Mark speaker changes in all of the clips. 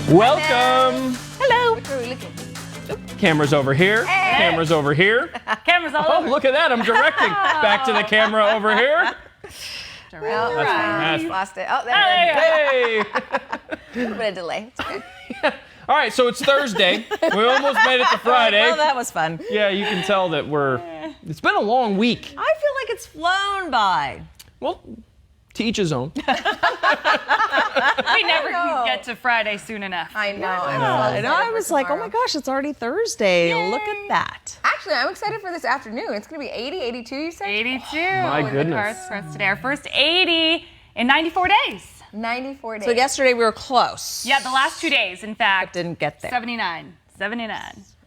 Speaker 1: Welcome.
Speaker 2: Hello.
Speaker 3: Which way are we looking?
Speaker 1: Cameras over here.
Speaker 3: Hey.
Speaker 1: Cameras over here.
Speaker 2: Cameras all
Speaker 1: Oh,
Speaker 2: over.
Speaker 1: look at that. I'm directing. Back to the camera over here.
Speaker 3: Oh,
Speaker 1: That's
Speaker 3: right.
Speaker 1: fantastic.
Speaker 3: Lost it. Oh, there it is.
Speaker 1: Hey.
Speaker 3: A little bit of delay. It's good.
Speaker 1: All right, so it's Thursday. We almost made it to Friday.
Speaker 2: Well, that was fun.
Speaker 1: Yeah, you can tell that it's been a long week.
Speaker 2: I feel like it's flown by.
Speaker 1: Well, to each his own.
Speaker 4: We never
Speaker 3: know.
Speaker 4: can get to Friday soon enough.
Speaker 3: I know.
Speaker 2: And I was like, oh my gosh, it's already Thursday. Look at that.
Speaker 3: Actually, I'm excited for this afternoon. It's going to be 80, 82, you said?
Speaker 4: 82.
Speaker 1: My
Speaker 4: in the
Speaker 1: goodness.
Speaker 4: cards for us today. Our first 80 in 94 days.
Speaker 3: 94 days.
Speaker 2: So yesterday we were close.
Speaker 4: Yeah, the last 2 days, in fact.
Speaker 2: Didn't get there.
Speaker 4: 79.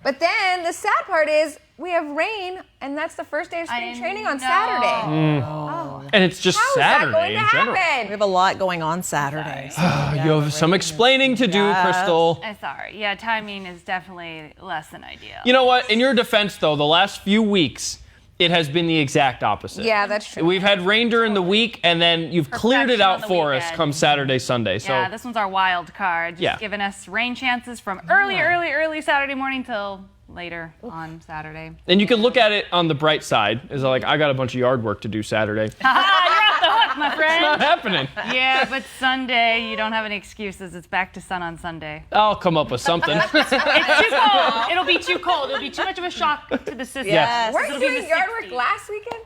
Speaker 3: But then the sad part is we have rain, and that's the first day of spring
Speaker 4: I
Speaker 3: training on
Speaker 4: know.
Speaker 3: Saturday.
Speaker 1: And it's just
Speaker 3: How is that
Speaker 1: Saturday
Speaker 3: going to
Speaker 1: in general.
Speaker 2: We
Speaker 3: happen?
Speaker 2: have a lot going on Saturdays.
Speaker 1: You have some explaining to do,
Speaker 2: Yes.
Speaker 1: Crystal.
Speaker 4: I'm sorry. Yeah, timing is definitely less than ideal.
Speaker 1: You know what? In your defense, though, the last few weeks, it has been the exact opposite.
Speaker 3: Yeah, that's true.
Speaker 1: We've had rain during the week, and then you've cleared it
Speaker 4: Perfection on
Speaker 1: out
Speaker 4: the
Speaker 1: for us
Speaker 4: weekend.
Speaker 1: come Saturday, Sunday. So
Speaker 4: Yeah, this one's our wild card. Just
Speaker 1: Yeah.
Speaker 4: giving us rain chances from early Saturday morning till later on Saturday.
Speaker 1: and you can look at it on the bright side. Is like I got a bunch of yard work to do Saturday. It's
Speaker 4: You're off the hook, my
Speaker 1: not
Speaker 4: friend.
Speaker 1: happening.
Speaker 4: Yeah, but Sunday, you don't have any excuses. It's back to sun on Sunday.
Speaker 1: I'll come up with something.
Speaker 4: It's too cold. It'll be too cold. It'll be too much of a shock to the system.
Speaker 2: Yes.
Speaker 3: Weren't
Speaker 4: It'll
Speaker 3: you
Speaker 4: be in
Speaker 3: doing
Speaker 4: the
Speaker 3: yard work
Speaker 4: 60s.
Speaker 3: last weekend?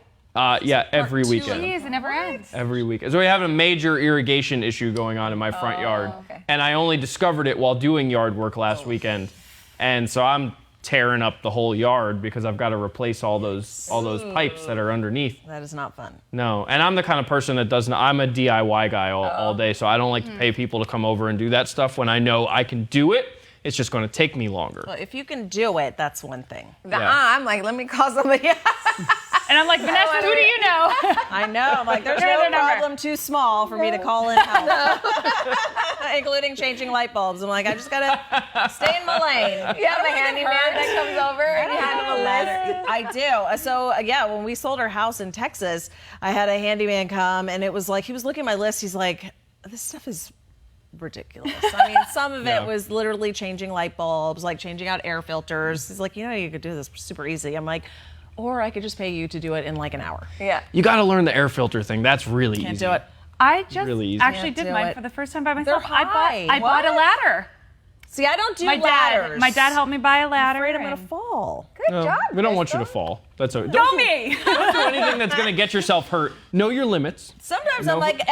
Speaker 1: Yeah, every weekend.
Speaker 4: Jeez, it never ends.
Speaker 1: Every week. So we have a major irrigation issue going on in my front yard.
Speaker 3: okay.
Speaker 1: And I only discovered it while doing yard work last weekend. And so I'm tearing up the whole yard because I've got to replace all those pipes that are underneath.
Speaker 2: That is not fun.
Speaker 1: No, and I'm the kind of person that doesn't. I'm a DIY guy all day, so I don't like to pay people to come over and do that stuff when I know I can do it. It's just going to take me longer.
Speaker 2: Well, if you can do it, that's one thing.
Speaker 3: I'm like, let me call somebody else.
Speaker 4: And I'm like, Vanessa, who do you know?
Speaker 2: I know. I'm like, there's
Speaker 4: There's
Speaker 2: no
Speaker 4: their number.
Speaker 2: problem too small for me to call in help. Including changing light bulbs. I'm like, I just gotta stay in my lane.
Speaker 3: You have a handyman that comes over and you hand him a list.
Speaker 2: I do. So yeah, when we sold our house in Texas, I had a handyman come, and it was like he was looking at my list. He's like, "This stuff is ridiculous." I mean, some of
Speaker 1: Yeah.
Speaker 2: it was literally changing light bulbs, like changing out air filters. He's like, you could do this super easy. I'm like, or I could just pay you to do it in like an hour.
Speaker 3: Yeah.
Speaker 1: You got to learn the air filter thing. That's really
Speaker 2: Can't
Speaker 1: easy.
Speaker 2: do it.
Speaker 4: I just
Speaker 1: Really easy.
Speaker 4: actually
Speaker 2: Can't
Speaker 4: did
Speaker 2: do
Speaker 4: mine
Speaker 2: it.
Speaker 4: for the first time by
Speaker 2: They're
Speaker 4: myself.
Speaker 2: high.
Speaker 4: I bought a
Speaker 2: What?
Speaker 4: ladder.
Speaker 2: See, I don't do
Speaker 4: My
Speaker 2: ladders.
Speaker 4: dad helped me buy a ladder.
Speaker 2: I'm afraid I'm gonna
Speaker 4: and-
Speaker 2: fall.
Speaker 3: Good
Speaker 1: No,
Speaker 3: job.
Speaker 1: we don't want you to
Speaker 3: Crystal.
Speaker 1: fall. That's okay.
Speaker 4: Go me!
Speaker 1: Don't do anything that's going to get yourself hurt. Know your limits.
Speaker 2: Sometimes
Speaker 1: No.
Speaker 2: I'm like,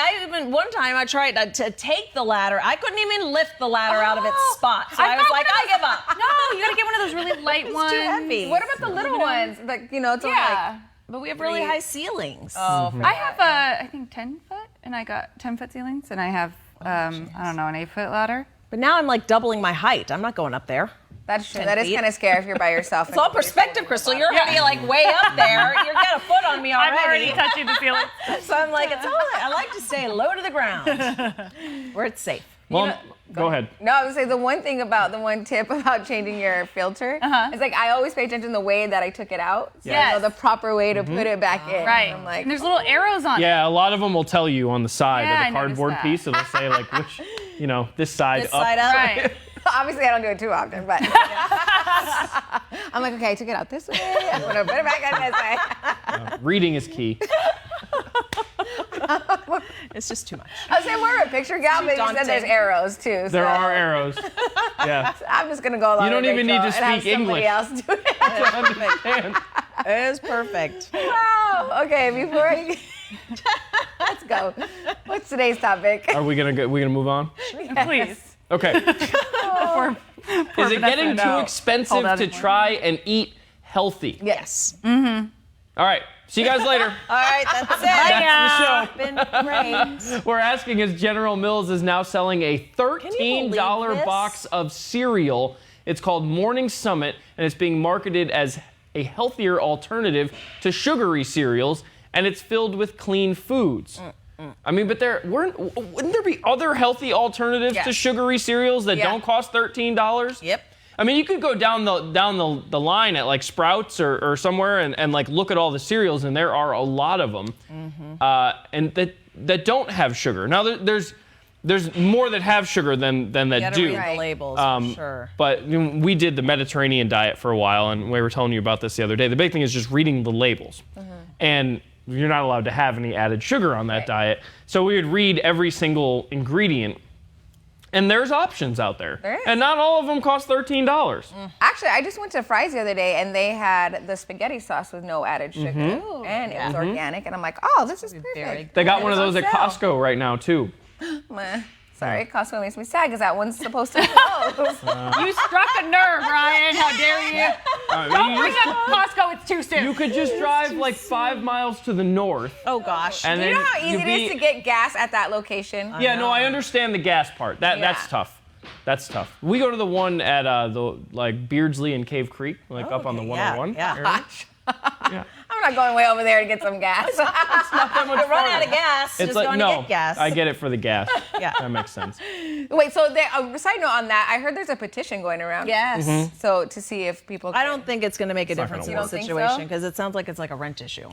Speaker 2: one time I tried to take the ladder. I couldn't even lift the ladder out of its
Speaker 4: Oh,
Speaker 2: spot. So
Speaker 4: I've
Speaker 2: I was
Speaker 4: got
Speaker 2: like,
Speaker 4: one
Speaker 2: I
Speaker 4: of
Speaker 2: give up.
Speaker 4: No, you gotta get one of those really light
Speaker 2: It's
Speaker 4: ones.
Speaker 2: too heavy.
Speaker 3: What about the little ones? Like, it's only
Speaker 4: Yeah.
Speaker 2: But we have really high ceilings.
Speaker 3: Oh,
Speaker 4: I have I think 10 foot, and I got 10-foot ceilings, and I have, I don't know, an 8-foot ladder.
Speaker 2: But now I'm like doubling my height. I'm not going up there.
Speaker 3: That's true.
Speaker 2: 10
Speaker 3: That is
Speaker 2: feet.
Speaker 3: kind of scary if you're by yourself.
Speaker 2: It's all perspective, Crystal. You're already like way up there. You've got a foot on me
Speaker 4: I'm
Speaker 2: already.
Speaker 4: already touching the ceiling.
Speaker 2: So I'm like, it's all right. I like to stay low to the ground where it's safe.
Speaker 1: Well, go ahead.
Speaker 3: No, I would say the one tip about changing your filter is like I always pay attention to the way that I took it out. So I know
Speaker 4: Yes.
Speaker 3: the proper way to put it back in.
Speaker 4: Right.
Speaker 3: I'm like,
Speaker 4: and there's little arrows on it.
Speaker 1: Yeah, a lot of them will tell you on the side
Speaker 4: Yeah, I
Speaker 1: of the
Speaker 4: noticed
Speaker 1: cardboard
Speaker 4: that.
Speaker 1: piece. It'll say like which, this side
Speaker 2: This
Speaker 1: up.
Speaker 2: side up.
Speaker 4: Right.
Speaker 3: obviously I don't do it too often, but I'm like, okay, I took it out this way. I'm gonna put it back on this way.
Speaker 1: Reading is key.
Speaker 2: It's just too much.
Speaker 3: I was saying we're a picture gal, but you said
Speaker 2: daunting.
Speaker 3: there's arrows too.
Speaker 1: There
Speaker 3: so
Speaker 1: are arrows. Yeah.
Speaker 3: I'm just gonna go along.
Speaker 1: You don't
Speaker 3: with
Speaker 1: even need
Speaker 3: Rachel
Speaker 1: to
Speaker 3: and have
Speaker 1: speak
Speaker 3: somebody
Speaker 1: English.
Speaker 3: else do it.
Speaker 1: Understand.
Speaker 2: It is perfect.
Speaker 3: Wow. Okay, before I let's go. What's today's topic?
Speaker 1: Are we gonna move on?
Speaker 4: Please.
Speaker 1: Okay.
Speaker 4: Poor
Speaker 1: Is it getting
Speaker 4: Vanessa.
Speaker 1: too expensive
Speaker 4: Hold on.
Speaker 1: to try and eat healthy?
Speaker 2: Yes.
Speaker 1: All right. See you guys later.
Speaker 2: All right, that's it.
Speaker 1: That's the show.
Speaker 2: Been great.
Speaker 1: We're asking as General Mills is now selling a
Speaker 2: you
Speaker 1: $13
Speaker 2: believe this?
Speaker 1: box of cereal. It's called Morning Summit, and it's being marketed as a healthier alternative to sugary cereals, and it's filled with clean foods. I mean, but wouldn't there be other healthy alternatives to
Speaker 2: Yes.
Speaker 1: sugary cereals that
Speaker 2: Yeah.
Speaker 1: don't cost $13?
Speaker 2: Yep.
Speaker 1: I mean, you could go down the line at like Sprouts or somewhere and like look at all the cereals, and there are a lot of them, and that don't have sugar. Now there's there's more that have sugar than that
Speaker 2: You gotta
Speaker 1: do.
Speaker 2: read the labels, for sure.
Speaker 1: But we did the Mediterranean diet for a while, and we were telling you about this the other day. The big thing is just reading the labels. And you're not allowed to have any added sugar on that diet. So we would read every single ingredient. And there's options out there.
Speaker 3: There is.
Speaker 1: And not all of them cost $13.
Speaker 3: Actually, I just went to Fry's the other day, and they had the spaghetti sauce with no added sugar, and it was organic. And I'm like, oh, this is perfect.
Speaker 1: They got one of those at
Speaker 3: on sale.
Speaker 1: Costco right now, too.
Speaker 3: Meh. Sorry, Costco makes me sad because that one's supposed to close.
Speaker 4: You struck a nerve, Ryan. How dare you? Don't bring up Costco. It's too soon.
Speaker 1: You could just drive like 5 miles to the north.
Speaker 2: Oh gosh.
Speaker 1: And
Speaker 3: Do you
Speaker 1: then
Speaker 3: know how easy
Speaker 1: you'd
Speaker 3: it is to get gas at that location?
Speaker 1: Yeah, no, I understand the gas part. That's
Speaker 3: Yeah.
Speaker 1: tough. That's tough. We go to the one at the like Beardsley and Cave Creek, like up on the
Speaker 2: Okay,
Speaker 1: 101.
Speaker 2: yeah.
Speaker 1: area. Yeah.
Speaker 3: I'm not going way over there to get some gas.
Speaker 1: Not that much
Speaker 2: Run
Speaker 1: farther.
Speaker 2: out of gas.
Speaker 1: It's
Speaker 2: Just
Speaker 1: like
Speaker 2: going
Speaker 1: no,
Speaker 2: to get gas.
Speaker 1: I get it for the gas.
Speaker 2: Yeah.
Speaker 1: That makes sense.
Speaker 3: Wait, so a side note on that, I heard there's a petition going around.
Speaker 2: Yes.
Speaker 3: So to see if people
Speaker 2: I don't think it's going to make a
Speaker 1: not
Speaker 2: difference in
Speaker 1: gonna
Speaker 2: the
Speaker 3: work. You don't think
Speaker 2: situation
Speaker 3: so?
Speaker 2: because it sounds like it's like a rent issue.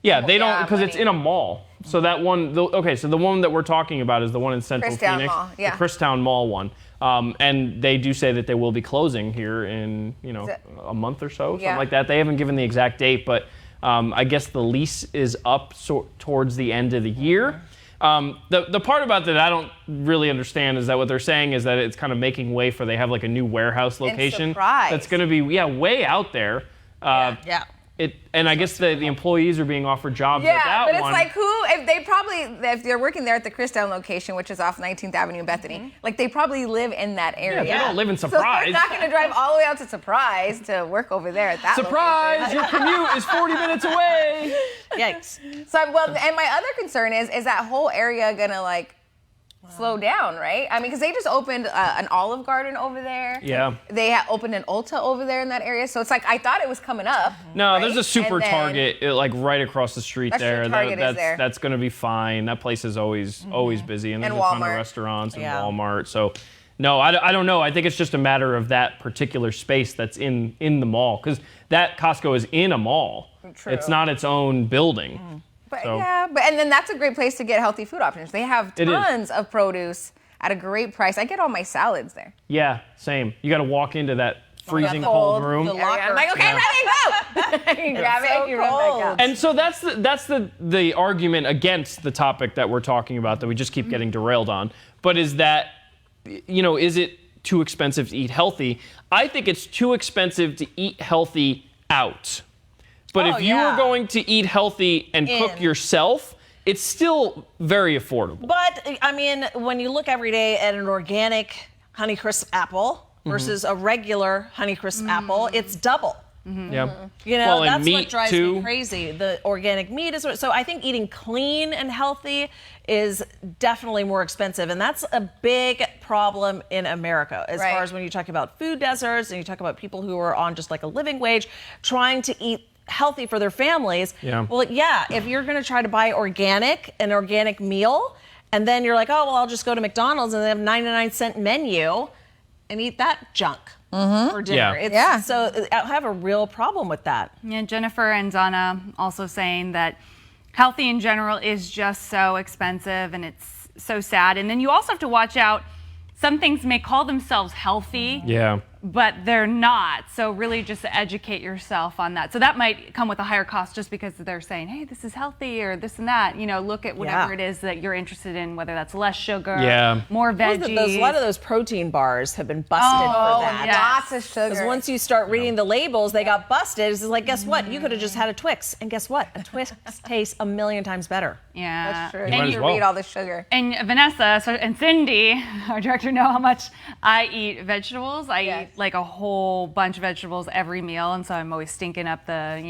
Speaker 1: Yeah, they don't
Speaker 3: Yeah,
Speaker 1: because it's
Speaker 3: money.
Speaker 1: in a mall. So that one, okay, so the one that we're talking about is the one in Central
Speaker 3: Christown
Speaker 1: Phoenix,
Speaker 3: Mall, yeah.
Speaker 1: the Christown Mall one. And they do say that they will be closing here in a month or so, something
Speaker 3: Yeah.
Speaker 1: like that. They haven't given the exact date, but I guess the lease is up towards the end of the year. The part about that I don't really understand is that what they're saying is that it's kind of making way for they have like a new warehouse location
Speaker 3: Surprise.
Speaker 1: that's going to be way out there.
Speaker 2: Yeah.
Speaker 1: And I guess the employees are being offered jobs at
Speaker 3: Yeah,
Speaker 1: that
Speaker 3: but it's
Speaker 1: one.
Speaker 3: like if they're working there at the Christown location, which is off 19th Avenue in Bethany, like they probably live in that area.
Speaker 1: they don't live in
Speaker 3: So
Speaker 1: Surprise.
Speaker 3: they're not going to drive all the way out to Surprise to work over there at that
Speaker 1: Surprise!
Speaker 3: location.
Speaker 1: Your commute is 40 minutes away.
Speaker 2: Yikes.
Speaker 3: So, and my other concern is that whole area going to like slow down, right? I mean, because they just opened an Olive Garden over there.
Speaker 1: Yeah.
Speaker 3: They opened an Ulta over there in that area. So it's like, I thought it was coming up.
Speaker 1: No,
Speaker 3: right?
Speaker 1: there's a super
Speaker 3: And then-
Speaker 1: Target like right across the street
Speaker 3: That's true,
Speaker 1: there.
Speaker 3: Target is there.
Speaker 1: That's going to be fine. That place is always busy, and there's
Speaker 3: And
Speaker 1: a ton of
Speaker 3: Walmart.
Speaker 1: restaurants and
Speaker 2: Yeah.
Speaker 1: Walmart. So, no, I don't know. I think it's just a matter of that particular space that's in the mall because that Costco is in a mall.
Speaker 3: True.
Speaker 1: It's not its own building.
Speaker 3: But
Speaker 1: So-
Speaker 3: and then that's a great place to get healthy food options. They have
Speaker 1: It is.
Speaker 3: tons of produce at a great price. I get all my salads there.
Speaker 1: Yeah, same. You got to walk into that freezing
Speaker 3: cold,
Speaker 1: cold room.
Speaker 2: the
Speaker 3: Area.
Speaker 2: locker.
Speaker 3: I'm like, okay, ready, go. You grab
Speaker 2: so
Speaker 3: it, you run
Speaker 2: cold.
Speaker 3: back up.
Speaker 1: And so that's the argument against the topic that we're talking about that we just keep getting derailed on. But is that, is it too expensive to eat healthy? I think it's too expensive to eat healthy out. But if you were
Speaker 2: yeah.
Speaker 1: going to eat healthy and cook
Speaker 2: In.
Speaker 1: yourself, it's still very affordable.
Speaker 2: But I mean, when you look every day at an organic Honeycrisp apple versus a regular Honeycrisp apple, it's double.
Speaker 1: Yeah.
Speaker 2: You know,
Speaker 1: Well, and
Speaker 2: that's
Speaker 1: meat,
Speaker 2: what drives
Speaker 1: too.
Speaker 2: me crazy. The organic meat is so I think eating clean and healthy is definitely more expensive, and that's a big problem in America as
Speaker 3: Right.
Speaker 2: far as when you talk about food deserts and you talk about people who are on just like a living wage trying to eat healthy for their families.
Speaker 1: Yeah.
Speaker 2: Well, yeah, if you're going to try to buy an organic meal, and then you're like, oh, well, I'll just go to McDonald's and they have 99-cent menu and eat that junk for dinner.
Speaker 1: Yeah.
Speaker 2: So I have a real problem with that.
Speaker 4: Yeah, Jennifer and Donna also saying that healthy in general is just so expensive and it's so sad. And then you also have to watch out. Some things may call themselves healthy,
Speaker 1: Yeah.
Speaker 4: but they're not. So really just educate yourself on that. So that might come with a higher cost just because they're saying, hey, this is healthy or this and that. Look at whatever
Speaker 2: Yeah.
Speaker 4: it is that you're interested in, whether that's less sugar,
Speaker 1: Yeah.
Speaker 4: more
Speaker 2: A
Speaker 4: veggies.
Speaker 2: lot of those protein bars have been busted
Speaker 3: Oh,
Speaker 2: for that.
Speaker 4: yeah.
Speaker 3: lots of sugar.
Speaker 2: Because once you start reading the labels, they got busted. It's like, guess what? You could have just had a Twix. And guess what? A Twix tastes a million times better.
Speaker 4: Yeah.
Speaker 3: That's true.
Speaker 1: might
Speaker 3: You
Speaker 1: as
Speaker 3: need to
Speaker 1: well.
Speaker 3: read all the sugar.
Speaker 4: And Vanessa and Cindy, our director, know how much I eat vegetables. I
Speaker 3: Yes.
Speaker 4: eat like a whole bunch of vegetables every meal, and so I'm always stinking up the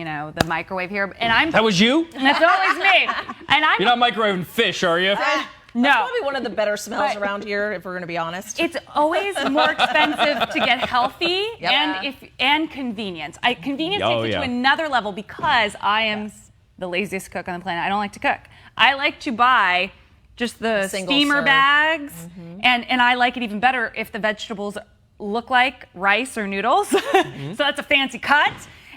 Speaker 4: microwave here. And
Speaker 1: That was you?
Speaker 4: that's always me. And I'm
Speaker 1: You're not microwaving fish, are you?
Speaker 4: no.
Speaker 2: Probably one of the better smells
Speaker 4: But-
Speaker 2: around here, if we're going to be honest.
Speaker 4: It's always more expensive to get healthy
Speaker 2: Yep.
Speaker 4: and convenience. Convenience
Speaker 1: Oh,
Speaker 4: takes it
Speaker 1: yeah.
Speaker 4: to another level because I am the laziest cook on the planet. I don't like to cook. I like to buy just the
Speaker 2: single
Speaker 4: steamer
Speaker 2: serve.
Speaker 4: bags, and I like it even better if the vegetables look like rice or noodles. So that's a fancy cut.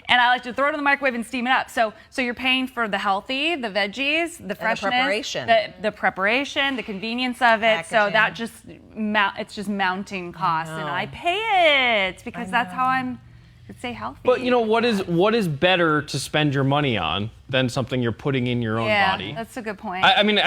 Speaker 4: and I like to throw it in the microwave and steam it up. So you're paying for the healthy, the veggies, the freshness,
Speaker 2: preparation.
Speaker 4: the preparation, the convenience of it. So
Speaker 2: Packaging.
Speaker 4: that just it's just mounting costs, and I pay it because that's how I'm. Stay healthy.
Speaker 1: But you know what is better to spend your money on than something you're putting in your own body?
Speaker 4: Yeah, that's a good point.
Speaker 1: I mean,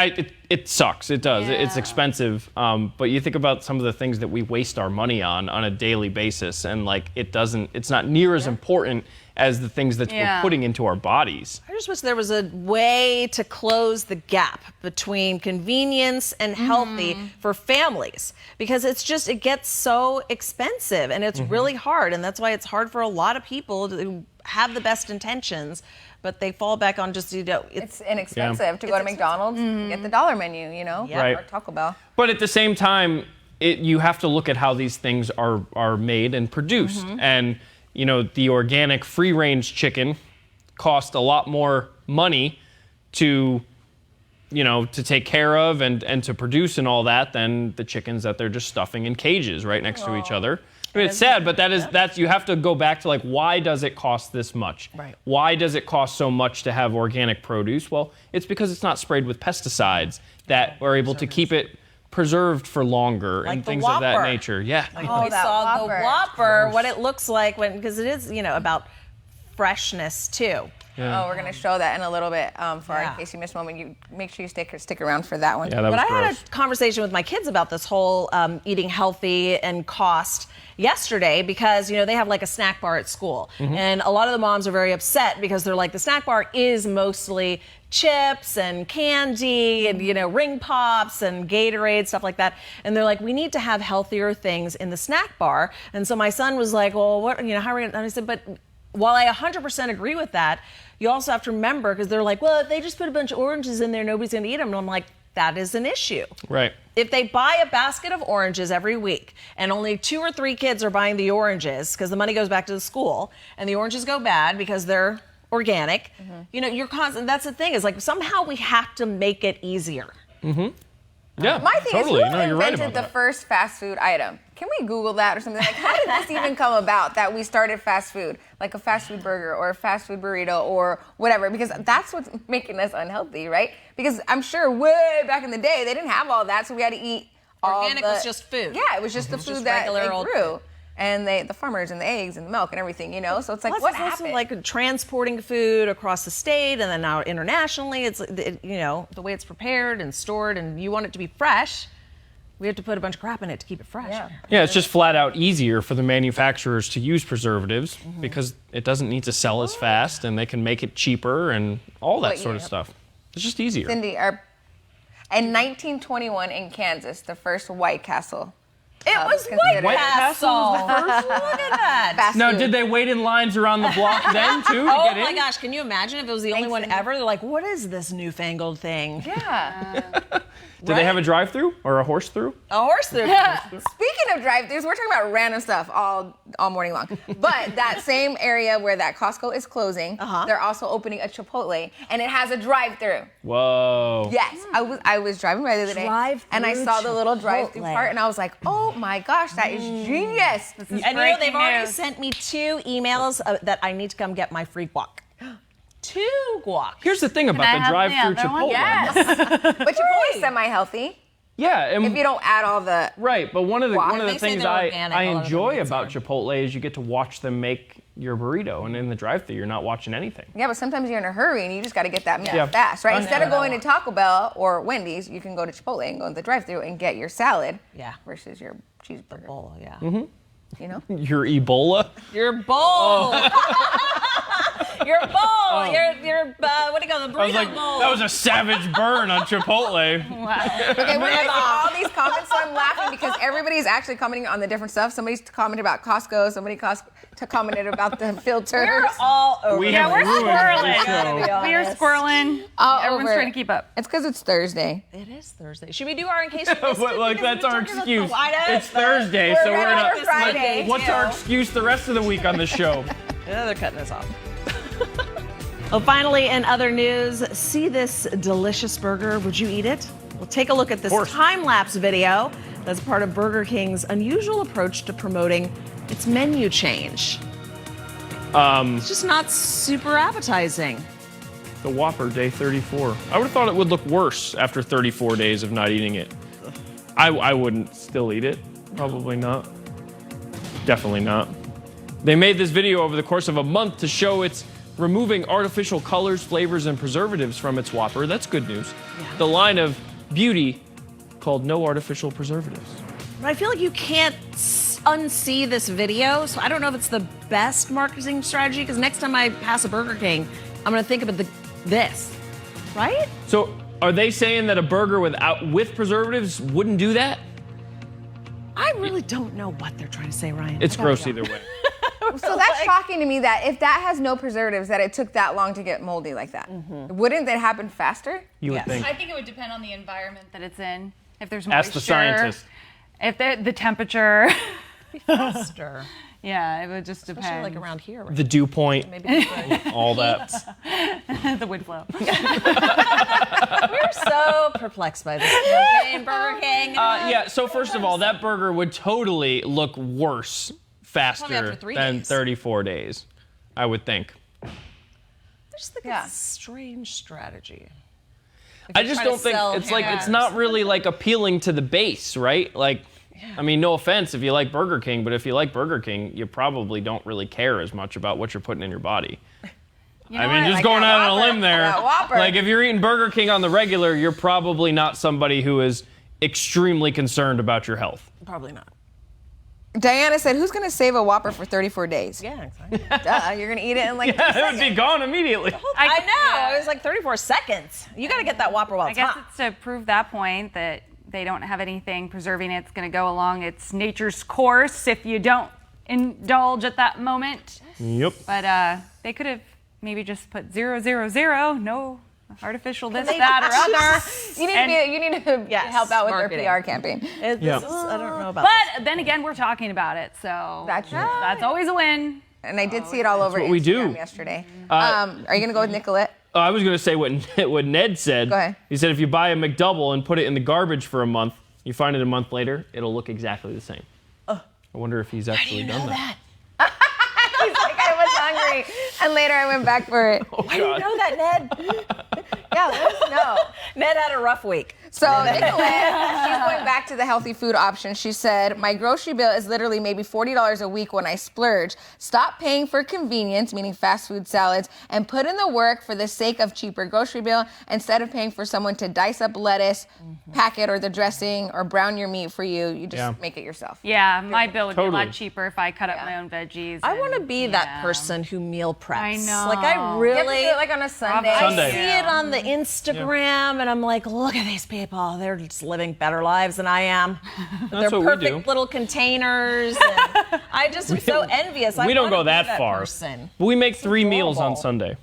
Speaker 1: it sucks. It does. It's
Speaker 4: Yeah.
Speaker 1: expensive. But you think about some of the things that we waste our money on a daily basis, and like it's not near as important as the things that we're putting into our bodies.
Speaker 2: I just wish there was a way to close the gap between convenience and healthy for families, because it gets so expensive and it's really hard, and that's why it's hard for a lot of people to have the best intentions, but they fall back on just
Speaker 3: It's inexpensive to go to McDonald's, get the dollar menu,
Speaker 1: Right.
Speaker 3: or Taco Bell.
Speaker 1: But at the same time, you have to look at how these things are made and produced. And the organic free-range chicken cost a lot more money to take care of and to produce and all that than the chickens that they're just stuffing in cages right next to each other. I mean, it's sad, but that's you have to go back to like, why does it cost this much?
Speaker 2: Right.
Speaker 1: Why does it cost so much to have organic produce? Well, it's because it's not sprayed with pesticides that are able to keep it preserved for longer
Speaker 2: Like
Speaker 1: and
Speaker 2: the
Speaker 1: things of that
Speaker 2: Whopper.
Speaker 1: nature. Yeah.
Speaker 2: we
Speaker 3: that
Speaker 2: saw
Speaker 3: Whopper.
Speaker 2: the Whopper, what it looks like because it is, about freshness too.
Speaker 3: Oh, we're gonna show that in a little bit for
Speaker 2: Yeah.
Speaker 3: in case you missed one. You make sure you stick around for that one.
Speaker 1: Yeah, that was
Speaker 2: But I
Speaker 1: gross.
Speaker 2: had a conversation with my kids about this whole eating healthy and cost yesterday, because they have like a snack bar at school, and a lot of the moms are very upset because they're like, the snack bar is mostly chips and candy and ring pops and Gatorade, stuff like that, and they're like, we need to have healthier things in the snack bar. And so my son was like, well, what how are we gonna? And I said, but while I 100% agree with that, you also have to remember, because they're like, well, if they just put a bunch of oranges in there, nobody's going to eat them. And I'm like, that is an issue.
Speaker 1: Right.
Speaker 2: If they buy a basket of oranges every week and only 2 or 3 kids are buying the oranges because the money goes back to the school, and the oranges go bad because they're organic, you're constant. That's the thing, is like, somehow we have to make it easier.
Speaker 1: Yeah.
Speaker 3: My thing
Speaker 1: totally.
Speaker 3: is, who
Speaker 1: No, you're right
Speaker 3: invented
Speaker 1: about
Speaker 3: the
Speaker 1: that.
Speaker 3: first fast food item? Can we Google that or something? Like, how did this even come about that we started fast food, like a fast food burger or a fast food burrito or whatever? Because that's what's making us unhealthy, right? Because I'm sure way back in the day, they didn't have all that, so we had to eat all
Speaker 2: Organic was just food.
Speaker 3: Yeah, it was just the food
Speaker 2: just
Speaker 3: that
Speaker 2: regular
Speaker 3: they
Speaker 2: old
Speaker 3: grew.
Speaker 2: food.
Speaker 3: And the farmers and the eggs and the milk and everything, So it's like,
Speaker 2: Plus,
Speaker 3: what
Speaker 2: it's
Speaker 3: happened?
Speaker 2: also like transporting food across the state and then now internationally. It's the way it's prepared and stored, and you want it to be fresh. We have to put a bunch of crap in it to keep it fresh.
Speaker 3: Yeah.
Speaker 1: Yeah, it's just flat out easier for the manufacturers to use preservatives because it doesn't need to sell as fast, and they can make it cheaper and all that
Speaker 3: But,
Speaker 1: sort of
Speaker 3: yeah.
Speaker 1: stuff. It's just easier.
Speaker 3: Cindy, in 1921 in Kansas, the first White Castle.
Speaker 2: It was
Speaker 3: considered-
Speaker 2: White
Speaker 1: Castle
Speaker 2: Castle. Look at that.
Speaker 3: Fast
Speaker 1: Now,
Speaker 3: food.
Speaker 1: did they wait in lines around the block then too to
Speaker 2: Oh
Speaker 1: get in?
Speaker 2: my gosh, can you imagine if it was the only
Speaker 3: Thanks,
Speaker 2: one
Speaker 3: Cindy.
Speaker 2: ever? They're like, what is this newfangled thing?
Speaker 3: Yeah.
Speaker 1: Did they have a drive-through or a horse-through?
Speaker 2: A horse through.
Speaker 3: Speaking of drive-thrus, we're talking about random stuff all morning long. But that same area where that Costco is closing, they're also opening a Chipotle, and it has a drive-through.
Speaker 1: Whoa.
Speaker 3: Yes, I was driving by the other day, and I
Speaker 2: Drive-through
Speaker 3: saw the little drive-through
Speaker 2: Chipotle.
Speaker 3: part, and I was like, oh my gosh, that is genius.
Speaker 2: And they've
Speaker 4: breaking
Speaker 2: already
Speaker 4: news.
Speaker 2: sent me 2 emails that I need to come get my free guac. 2 guac.
Speaker 1: Here's the thing
Speaker 4: I
Speaker 1: about the
Speaker 4: have the
Speaker 1: drive-through
Speaker 4: other one?
Speaker 1: Chipotle.
Speaker 3: Yes, but Chipotle is semi-healthy
Speaker 1: Yeah, and
Speaker 3: if you don't add all the.
Speaker 1: right, but one of the
Speaker 2: They say
Speaker 1: things
Speaker 2: they're
Speaker 1: I
Speaker 2: organic, a lot of them
Speaker 1: enjoy
Speaker 2: meats
Speaker 1: about
Speaker 2: are.
Speaker 1: Chipotle is you get to watch them make your burrito, and in the drive-through you're not watching anything.
Speaker 3: Yeah, but sometimes you're in a hurry and you just got to get that meal
Speaker 1: Yeah.
Speaker 3: fast, right?
Speaker 1: I
Speaker 3: Instead of
Speaker 1: know.
Speaker 3: going to Taco Bell or Wendy's, you can go to Chipotle and go in the drive-through and get your salad.
Speaker 2: Yeah.
Speaker 3: Versus your cheeseburger.
Speaker 2: Bowl, yeah.
Speaker 3: You know.
Speaker 1: Your Ebola.
Speaker 2: Your bowl. Your bowl. Your what do you call the
Speaker 1: I was
Speaker 2: burrito
Speaker 1: like,
Speaker 2: bowl?
Speaker 1: that was a savage burn on Chipotle.
Speaker 3: Okay, we're getting all these comments, so I'm laughing because everybody's actually commenting on the different stuff. Somebody's commented about Costco. Somebody commented about the filters.
Speaker 2: We're all over.
Speaker 1: We
Speaker 2: it.
Speaker 1: have
Speaker 4: we're
Speaker 1: ruined
Speaker 4: squirreling.
Speaker 1: the show.
Speaker 4: We are squirreling.
Speaker 3: All
Speaker 4: Everyone's
Speaker 3: over
Speaker 4: trying
Speaker 3: it.
Speaker 4: to keep up.
Speaker 3: It's because it's Thursday.
Speaker 2: It is Thursday. Should we do our in case you missed
Speaker 1: But,
Speaker 2: it?
Speaker 1: like,
Speaker 2: Because
Speaker 1: that's
Speaker 2: we're
Speaker 1: our
Speaker 2: talking about
Speaker 1: excuse.
Speaker 2: the White House.
Speaker 1: It's Thursday, so
Speaker 3: We're
Speaker 1: we're
Speaker 3: ready
Speaker 1: not.
Speaker 3: for Friday.
Speaker 1: What's our excuse the rest of the week on the show?
Speaker 2: Yeah, they're cutting us off. Well, finally, in other news, see this delicious burger. Would you eat it? Well, take a look at this
Speaker 1: course.
Speaker 2: time-lapse video that's part of Burger King's unusual approach to promoting its menu change. It's just not super appetizing.
Speaker 1: The Whopper, day 34. I would have thought it would look worse after 34 days of not eating it. I wouldn't still eat it. Probably not. Definitely not. They made this video over the course of a month to show it's removing artificial colors, flavors, and preservatives from its Whopper. That's good news.
Speaker 2: Yeah.
Speaker 1: The line of beauty called No Artificial Preservatives.
Speaker 2: But I feel like you can't unsee this video, so I don't know if it's the best marketing strategy, because next time I pass a Burger King, I'm going to think about this, right?
Speaker 1: So are they saying that a burger with preservatives wouldn't do that?
Speaker 2: I really don't know what they're trying to say, Ryan.
Speaker 1: It's gross either way.
Speaker 3: So that's shocking to me that if that has no preservatives, that it took that long to get moldy like that. Wouldn't that happen faster?
Speaker 1: You would
Speaker 2: Yes.
Speaker 1: think.
Speaker 4: I think it would depend on the environment that it's in. If there's moisture.
Speaker 1: Ask the scientist.
Speaker 4: If the temperature.
Speaker 2: Faster.
Speaker 4: Yeah, it would just
Speaker 2: Especially
Speaker 4: depend.
Speaker 2: like around here. Right?
Speaker 1: The dew point,
Speaker 2: Maybe different.
Speaker 1: all that.
Speaker 4: the wind flow.
Speaker 2: We're so perplexed by this campaign, Burger King.
Speaker 1: Yeah, so first of all, that burger would totally look worse faster
Speaker 2: after 3
Speaker 1: than
Speaker 2: days.
Speaker 1: 34 days, I would think.
Speaker 2: There's like
Speaker 3: Yeah.
Speaker 2: a strange strategy.
Speaker 1: I just
Speaker 2: trying to
Speaker 1: don't think
Speaker 2: sell
Speaker 1: it's like it's
Speaker 2: hamburgers.
Speaker 1: not really like appealing to the base, right? Like, I mean, no offense if you like Burger King, but if you like Burger King, you probably don't really care as much about what you're putting in your body.
Speaker 4: You know
Speaker 1: I mean,
Speaker 4: what?
Speaker 1: just
Speaker 3: Like
Speaker 1: going
Speaker 3: that
Speaker 1: out on a
Speaker 3: Whopper.
Speaker 1: limb there.
Speaker 3: That Whopper.
Speaker 1: Like, if you're eating Burger King on the regular, you're probably not somebody who is extremely concerned about your health.
Speaker 2: Probably not.
Speaker 3: Diana said, who's going to save a Whopper for 34 days?
Speaker 2: Yeah, exactly.
Speaker 3: Duh, you're going to eat it in like 2
Speaker 1: It would
Speaker 3: seconds.
Speaker 1: be gone immediately.
Speaker 2: I know.
Speaker 4: yeah.
Speaker 2: It was like 34 seconds. You got to get that Whopper while
Speaker 4: I
Speaker 2: it's
Speaker 4: guess
Speaker 2: hot.
Speaker 4: it's to prove that point that they don't have anything preserving it. It's going to go along its nature's course if you don't indulge at that moment.
Speaker 1: Yep.
Speaker 4: But they could have maybe just put 000, no artificial this,
Speaker 2: they
Speaker 4: that, or other.
Speaker 3: You need to
Speaker 2: Yes,
Speaker 3: help out with
Speaker 2: marketing.
Speaker 3: their PR campaign.
Speaker 2: I don't know about
Speaker 4: But then again, we're talking about it, so
Speaker 3: That's true.
Speaker 4: that's always a win.
Speaker 3: And I did see it all over
Speaker 1: what we
Speaker 3: Instagram
Speaker 1: do.
Speaker 3: yesterday. Are you going to go with Nicolette?
Speaker 1: I was going to say what Ned said.
Speaker 3: Go ahead.
Speaker 1: He said if you buy a McDouble and put it in the garbage for a month, you find it a month later, it'll look exactly the same. I wonder if he's actually done that.
Speaker 3: He's like, I was hungry. And later I went back for it.
Speaker 1: Oh,
Speaker 2: Why do you
Speaker 1: God.
Speaker 2: know that, Ned?
Speaker 3: Yeah, let us know.
Speaker 2: Ned had a rough week.
Speaker 3: So Nicolette, she's going back to the healthy food option. She said, my grocery bill is literally maybe $40 a week when I splurge. Stop paying for convenience, meaning fast food salads, and put in the work for the sake of cheaper grocery bill instead of paying for someone to dice up lettuce, pack it or the dressing, or brown your meat for you. You just
Speaker 1: Yeah.
Speaker 3: make it yourself.
Speaker 4: Yeah, my bill would be a
Speaker 1: Totally.
Speaker 4: lot cheaper if I cut up my own veggies.
Speaker 2: I want to
Speaker 4: and-
Speaker 2: be that
Speaker 4: yeah.
Speaker 2: person who meal preps.
Speaker 4: I know.
Speaker 2: Like, I
Speaker 3: You have to
Speaker 2: really.
Speaker 3: do it like on a Sunday.
Speaker 2: I
Speaker 1: Sunday.
Speaker 2: see it on the Instagram, and I'm like, look at these people. They're just living better lives than I am. They're
Speaker 1: what we
Speaker 2: perfect
Speaker 1: do.
Speaker 2: little containers. And I just am so envious. I
Speaker 1: We don't
Speaker 2: wanna
Speaker 1: go
Speaker 2: be
Speaker 1: that far.
Speaker 2: Person.
Speaker 1: But we make 3 meals on
Speaker 2: adorable.
Speaker 1: Sunday.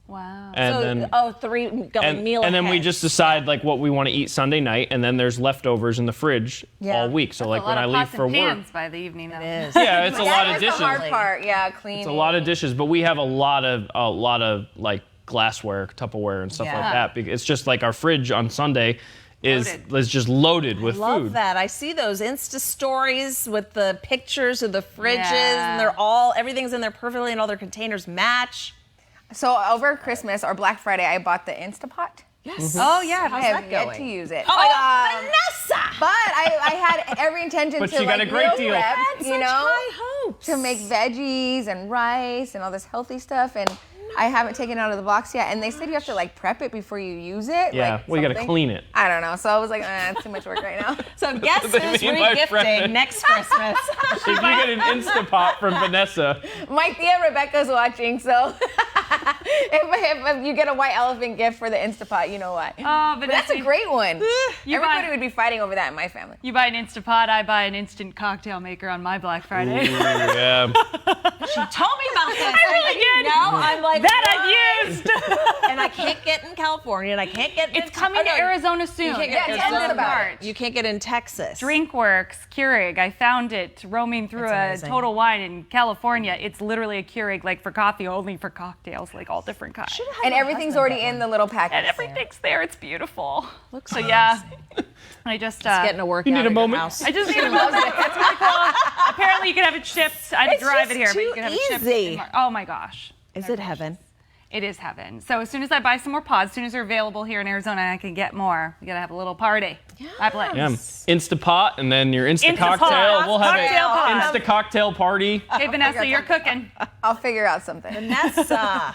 Speaker 4: Wow.
Speaker 1: And
Speaker 2: So,
Speaker 1: then
Speaker 2: three
Speaker 1: and,
Speaker 2: meal
Speaker 1: and then we
Speaker 2: ahead.
Speaker 1: just decide like what we want to eat Sunday night, and then there's leftovers in the fridge
Speaker 3: Yeah.
Speaker 1: all week. So
Speaker 4: a
Speaker 1: like
Speaker 4: lot
Speaker 1: when I
Speaker 4: of
Speaker 1: leave
Speaker 4: pots
Speaker 1: for
Speaker 4: and
Speaker 1: work,
Speaker 4: pans by the evening. Though.
Speaker 2: It is.
Speaker 1: yeah, it's a lot
Speaker 3: That
Speaker 1: of
Speaker 3: is
Speaker 1: dishes.
Speaker 3: the hard part. Yeah, cleaning.
Speaker 1: It's a lot of dishes, but we have a lot of like glassware, Tupperware, and stuff
Speaker 2: Yeah.
Speaker 1: like that. Because it's just like our fridge on Sunday is
Speaker 4: Loaded.
Speaker 1: just loaded with
Speaker 2: Love
Speaker 1: food.
Speaker 2: that. I see those Insta stories with the pictures of the fridges,
Speaker 4: Yeah.
Speaker 2: and everything's in there perfectly, and all their containers match.
Speaker 3: So over Christmas or Black Friday, I bought the Instapot.
Speaker 2: Yes.
Speaker 3: Oh yeah, I have
Speaker 2: that
Speaker 3: yet
Speaker 2: going?
Speaker 3: to use it.
Speaker 2: Oh my God, Vanessa!
Speaker 3: But I had every intention
Speaker 1: But
Speaker 3: to
Speaker 1: she got
Speaker 3: like
Speaker 1: a great
Speaker 3: meal
Speaker 1: deal.
Speaker 3: prep,
Speaker 2: Such
Speaker 3: you know,
Speaker 2: high hopes.
Speaker 3: to make veggies and rice and all this healthy stuff, and I haven't taken it out of the box yet. And they said you have to like prep it before you use it.
Speaker 1: Yeah,
Speaker 3: like
Speaker 1: well, you got to
Speaker 3: something.
Speaker 1: clean it.
Speaker 3: I don't know. So I was like, it's too much work right now.
Speaker 2: So guess
Speaker 1: They
Speaker 2: who's
Speaker 1: mean by
Speaker 2: regifting
Speaker 1: friend.
Speaker 2: next Christmas?
Speaker 1: If you get an Instapot from Vanessa,
Speaker 3: My Thea Rebecca's watching, so if you get a white elephant gift for the Instapot, you know why.
Speaker 4: Oh,
Speaker 3: But that's a great one.
Speaker 4: You
Speaker 3: Everybody
Speaker 4: buy-
Speaker 3: would be fighting over that in my family.
Speaker 4: You buy an Instapot, I buy an instant cocktail maker on my Black Friday.
Speaker 1: yeah.
Speaker 2: She told me about this.
Speaker 4: I really did.
Speaker 2: No, I'm like
Speaker 4: That
Speaker 2: what?
Speaker 4: I've used.
Speaker 2: and I can't get in California, and I can't get.
Speaker 4: It's coming to Arizona soon.
Speaker 2: You can't
Speaker 3: Yeah,
Speaker 2: get
Speaker 3: tell us
Speaker 2: in
Speaker 3: about it.
Speaker 4: March.
Speaker 2: You can't get in Texas.
Speaker 4: DrinkWorks Keurig. I found it roaming through
Speaker 2: That's
Speaker 4: a
Speaker 2: amazing.
Speaker 4: Total Wine in California. It's literally a Keurig like for coffee, only for cocktails, like all different kinds.
Speaker 3: And everything's already in the little packet.
Speaker 4: And everything's there. It's beautiful.
Speaker 2: Looks
Speaker 4: so yeah. I just
Speaker 2: Getting a workout.
Speaker 1: You need a
Speaker 2: at your
Speaker 1: moment?
Speaker 2: house.
Speaker 4: I just need a moment. That's really cool. Apparently, you can have it shipped. I
Speaker 2: It's
Speaker 4: drive
Speaker 2: just
Speaker 4: it here, but you
Speaker 2: too
Speaker 4: can have it shipped.
Speaker 2: easy.
Speaker 4: Oh my gosh.
Speaker 2: Is it heaven?
Speaker 4: It is heaven. So as soon as I buy some more pods, as soon as they're available here in Arizona, I can get more. We gotta have a little party. I play.
Speaker 1: Yeah. Instapot and then your Insta
Speaker 4: Instapot.
Speaker 1: cocktail. We'll have
Speaker 4: Cocktail pod.
Speaker 1: an Insta cocktail party.
Speaker 4: Hey Vanessa, you're cooking.
Speaker 3: I'll figure out something.
Speaker 2: Vanessa.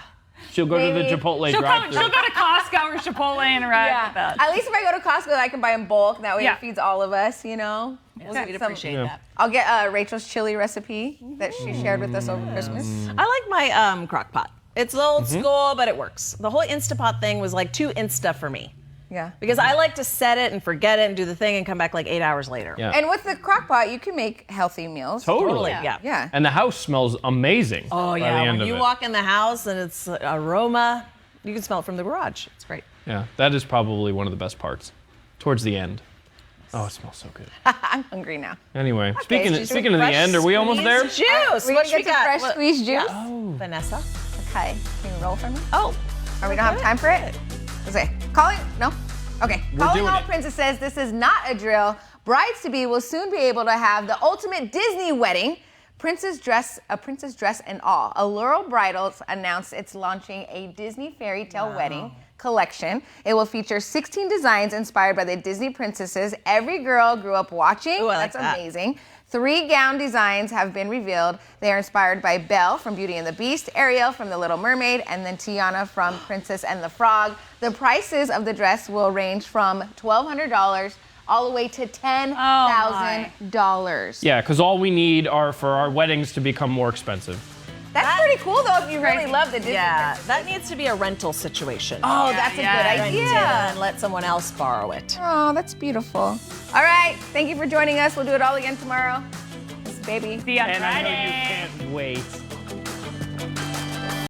Speaker 1: She'll go to the
Speaker 3: Maybe.
Speaker 1: Chipotle
Speaker 4: She'll
Speaker 1: drive-thru.
Speaker 4: go to Costco or Chipotle and arrive with that.
Speaker 3: At least if I go to Costco, I can buy in bulk. That way
Speaker 4: Yeah.
Speaker 3: it feeds all of us, you know?
Speaker 2: Yes,
Speaker 3: get
Speaker 2: we'd
Speaker 3: some-
Speaker 2: appreciate
Speaker 1: Yeah.
Speaker 2: that.
Speaker 3: I'll get Rachel's chili recipe that she shared with us over Christmas.
Speaker 2: I like my crock pot. It's old school, but it works. The whole Instapot thing was like too Insta for me.
Speaker 3: Yeah.
Speaker 2: Because I like to set it and forget it and do the thing and come back like 8 hours later.
Speaker 1: Yeah.
Speaker 3: And with the crock pot, you can make healthy meals.
Speaker 1: Totally.
Speaker 2: Yeah.
Speaker 3: Yeah.
Speaker 1: And the house smells amazing.
Speaker 2: Oh,
Speaker 1: by
Speaker 2: yeah.
Speaker 1: the end
Speaker 2: When
Speaker 1: of
Speaker 2: you
Speaker 1: it.
Speaker 2: walk in the house and it's aroma, you can smell it from the garage. It's great.
Speaker 1: Yeah, that is probably one of the best parts. Towards the end. Oh, it smells so good.
Speaker 3: I'm hungry now.
Speaker 1: Anyway,
Speaker 3: so
Speaker 1: speaking
Speaker 3: you
Speaker 1: of
Speaker 3: drink
Speaker 1: the
Speaker 2: Fresh
Speaker 1: end, are we almost there?
Speaker 2: squeezed Juice.
Speaker 3: We're
Speaker 2: What
Speaker 3: gonna
Speaker 2: we
Speaker 3: get some
Speaker 2: got?
Speaker 3: fresh
Speaker 2: What-
Speaker 3: squeezed juice.
Speaker 2: Vanessa?
Speaker 3: Okay. Can you roll for me?
Speaker 2: Oh.
Speaker 3: Or we don't have time for it? Okay. Calling? No? Okay.
Speaker 1: We're
Speaker 3: Calling
Speaker 1: doing
Speaker 3: all
Speaker 1: it.
Speaker 3: princesses, this is not a drill. Brides-to-be will soon be able to have the ultimate Disney wedding. A princess dress and all. Allure Bridals announced it's launching a Disney fairy tale wedding collection. It will feature 16 designs inspired by the Disney princesses every girl grew up watching.
Speaker 2: Ooh, I like
Speaker 3: That's
Speaker 2: that.
Speaker 3: amazing. 3 gown designs have been revealed. They are inspired by Belle from Beauty and the Beast, Ariel from The Little Mermaid, and then Tiana from Princess and the Frog. The prices of the dress will range from $1,200 all the way to $10,000.
Speaker 1: Yeah, because all we need are for our weddings to become more expensive.
Speaker 3: That's pretty cool though if you really
Speaker 4: Crazy.
Speaker 3: love the Disney
Speaker 2: Yeah,
Speaker 3: princesses.
Speaker 2: that needs to be a rental situation.
Speaker 3: Oh, that's a
Speaker 4: yeah.
Speaker 3: good
Speaker 2: Rent it
Speaker 3: idea.
Speaker 2: and let someone else borrow it.
Speaker 3: Oh, that's beautiful. All right, thank you for joining us. We'll do it all again tomorrow. This baby.
Speaker 4: See you on
Speaker 1: And I know you
Speaker 4: Friday.
Speaker 1: can't wait.